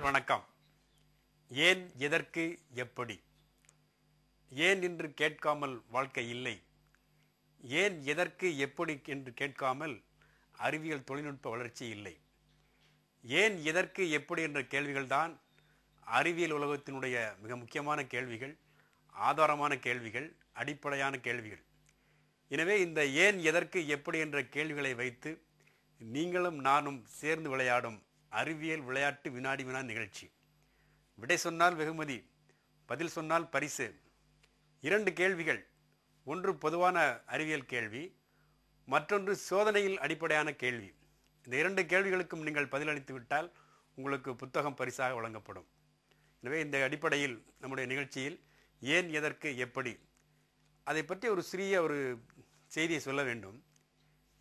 வணக்கம். ஏன், எதற்கு, எப்படி? ஏன் என்று கேட்காமல் வாழ்க்கை இல்லை. ஏன், எதற்கு, எப்படி என்று கேட்காமல் அறிவியல் தொழில்நுட்ப வளர்ச்சி இல்லை. ஏன், எதற்கு, எப்படி என்ற கேள்விகள்தான் அறிவியல் உலகத்தினுடைய மிக முக்கியமான கேள்விகள், ஆதாரமான கேள்விகள், அடிப்படையான கேள்விகள். எனவே இந்த ஏன், எதற்கு, எப்படி என்ற கேள்விகளை வைத்து நீங்களும் நானும் சேர்ந்து விளையாடும் அறிவியல் விளையாட்டு வினாடி வினா நிகழ்ச்சி. விடை சொன்னால் வெகுமதி, பதில் சொன்னால் பரிசு. 2 கேள்விகள். ஒன்று பொதுவான அறிவியல் கேள்வி, மற்றொன்று சோதனையில் அடிப்படையான கேள்வி. இந்த 2 கேள்விகளுக்கும் நீங்கள் பதிலளித்து விட்டால் உங்களுக்கு புத்தகம் பரிசாக வழங்கப்படும். எனவே இந்த அடிப்படையில் நம்முடைய நிகழ்ச்சியில் ஏன், எதற்கு, எப்படி அதை பற்றி ஒரு சிறிய செய்தியை சொல்ல வேண்டும்.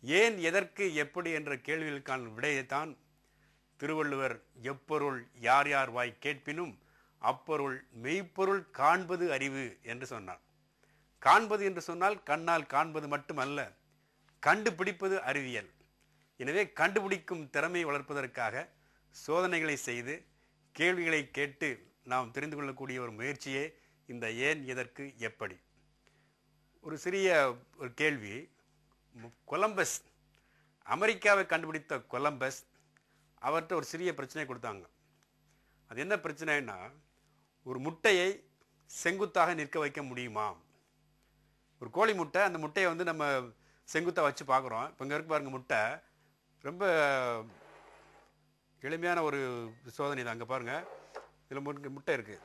ஏன், எதற்கு, எப்படி என்ற கேள்விகளுக்கான விடையைத்தான் திருவள்ளுவர் எப்பொருள் யார் யார் வாய் கேட்பினும் அப்பொருள் மெய்ப்பொருள் காண்பது அறிவு என்று சொன்னார். காண்பது என்று சொன்னால் கண்ணால் காண்பது மட்டுமல்ல, கண்டுபிடிப்பது அறிவியல். எனவே கண்டுபிடிக்கும் திறமையை வளர்ப்பதற்காக சோதனைகளை செய்து கேள்விகளை கேட்டு நாம் தெரிந்து கொள்ளக்கூடிய ஒரு முயற்சியே இந்த ஏன், எதற்கு, எப்படி. ஒரு சிறிய கேள்வி. கொலம்பஸ், அமெரிக்காவை கண்டுபிடித்த கொலம்பஸ் அவர்கிட்ட ஒரு சிறிய பிரச்சனை கொடுத்தாங்க. அது என்ன பிரச்சனைன்னா, ஒரு முட்டையை செங்குத்தாக நிற்க வைக்க முடியுமா? ஒரு கோழி முட்டை, அந்த முட்டையை நம்ம செங்குத்தாக வச்சு பார்க்குறோம். இப்போ இங்கே இருக்கு பாருங்க, முட்டை ரொம்ப எளிமையான ஒரு சோதனை தான். அங்கே பாருங்கள், இதில் முட்டை இருக்குது.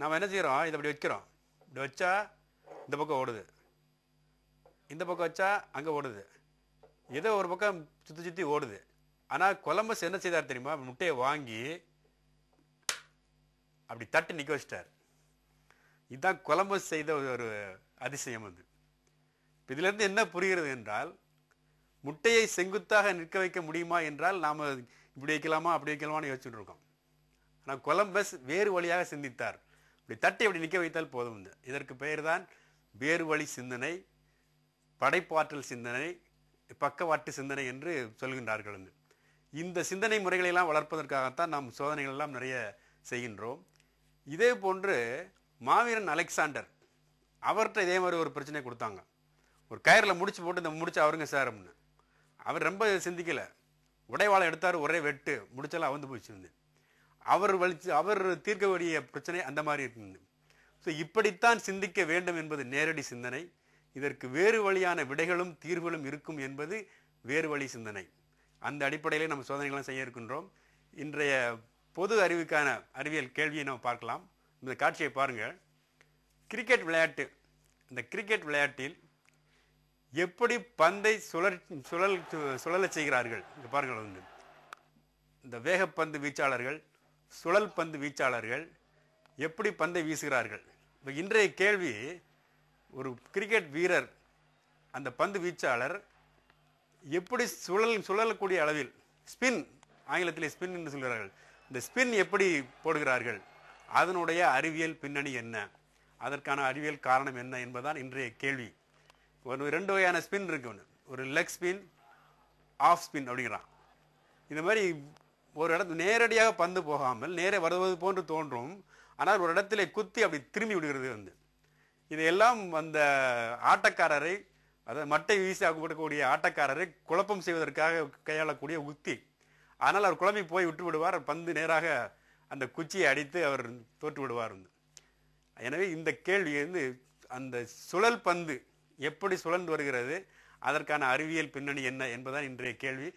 நாம் என்ன செய்கிறோம், இதை அப்படி வைக்கிறோம். இப்படி வச்சா இந்த பக்கம் ஓடுது, இந்த பக்கம் வச்சா அங்கே ஓடுது, ஏதோ ஒரு பக்கம் சுற்றி சுற்றி ஓடுது. ஆனால் கொலம்பஸ் என்ன செய்தார் தெரியுமா? முட்டையை வாங்கி அப்படி தட்டு நிற்க வச்சிட்டார். இதுதான் கொலம்பஸ் செய்த ஒரு அதிசயம். இதிலிருந்து என்ன புரிகிறது என்றால், முட்டையை செங்குத்தாக நிற்க வைக்க முடியுமா என்றால் நாம் இப்படி வைக்கலாமா அப்படி வைக்கலாமான்னு யோசிச்சுட்டு இருக்கோம். ஆனால் கொலம்பஸ் வேறு வழியாக சிந்தித்தார். இப்படி தட்டி அப்படி நிற்க வைத்தால் போதும். இதற்கு பெயர் தான் வேறு வழி சிந்தனை, படைப்பாற்றல் சிந்தனை, பக்கவாட்டு சிந்தனை என்று சொல்கின்றார்கள். இந்த சிந்தனை முறைகளெல்லாம் வளர்ப்பதற்காகத்தான் நாம் சோதனைகள் எல்லாம் நிறைய செய்கின்றோம். இதே போன்று மாவீரன் அலெக்சாண்டர், அவர்கிட்ட இதே மாதிரி ஒரு பிரச்சனை கொடுத்தாங்க. ஒரு கயிறில் முடிச்சு போட்டு இந்த முடிச்சு அவருங்க சார் அப்படின்னு. அவர் ரொம்ப சிந்திக்கலை, உடைவாளை எடுத்தார், ஒரே வெட்டு, முடிச்செல்லாம் அவந்து போச்சு. அவர் தீர்க்க வேண்டிய பிரச்சனை அந்த மாதிரி இருக்கு. ஸோ இப்படித்தான் சிந்திக்க வேண்டும் என்பது நேரடி சிந்தனை. இதற்கு வேறு வழியான விடைகளும் தீர்வுகளும் இருக்கும் என்பது வேறு வழி சிந்தனை. அந்த அடிப்படையிலே நம்ம சோதனைகள்லாம் செய்ய இருக்கின்றோம். இன்றைய பொது அறிவுக்கான அறிவியல் கேள்வியை நம்ம பார்க்கலாம். இந்த காட்சியை பாருங்கள். கிரிக்கெட் விளையாட்டு. இந்த கிரிக்கெட் விளையாட்டில் எப்படி பந்தை சுழல செய்கிறார்கள் இங்கே பாருங்கள். இந்த வேகப்பந்து வீச்சாளர்கள், சுழல் பந்து வீச்சாளர்கள் எப்படி பந்தை வீசுகிறார்கள். இப்போ இன்றைய கேள்வி, ஒரு கிரிக்கெட் வீரர், அந்த பந்து வீச்சாளர் எப்படி சுழலக்கூடிய அளவில் ஸ்பின், ஆங்கிலத்தில் ஸ்பின் என்று சொல்கிறார்கள், இந்த ஸ்பின் எப்படி போடுகிறார்கள், அதனுடைய அறிவியல் பின்னணி என்ன, அதற்கான அறிவியல் காரணம் என்ன என்பதுதான் இன்றைய கேள்வி. 2 வகையான ஸ்பின் இருக்கு. ஒரு லெக் ஸ்பின், ஆஃப் ஸ்பின் அப்படிங்கிறான். இந்த மாதிரி ஒரு இடத்துல நேரடியாக பந்து போகாமல் நேரே வருவது போன்று தோன்றும், ஆனால் ஒரு இடத்துல குத்தி அப்படி திரும்பி விடுகிறது. இதையெல்லாம் அந்த ஆட்டக்காரரை, அதாவது மட்டை வீசி ஆக்கப்படக்கூடிய ஆட்டக்காரரை குழப்பம் செய்வதற்காக கையாளக்கூடிய உத்தி. ஆனால் அவர் குழம்பி போய் விட்டு விடுவார், பந்து நேராக அந்த குச்சியை அடித்து அவர் தோற்று விடுவார். எனவே இந்த கேள்வி அந்த சுழல் பந்து எப்படி சுழன்று வருகிறது, அதற்கான அறிவியல் பின்னணி என்ன என்பதுதான் இன்றைய கேள்வி.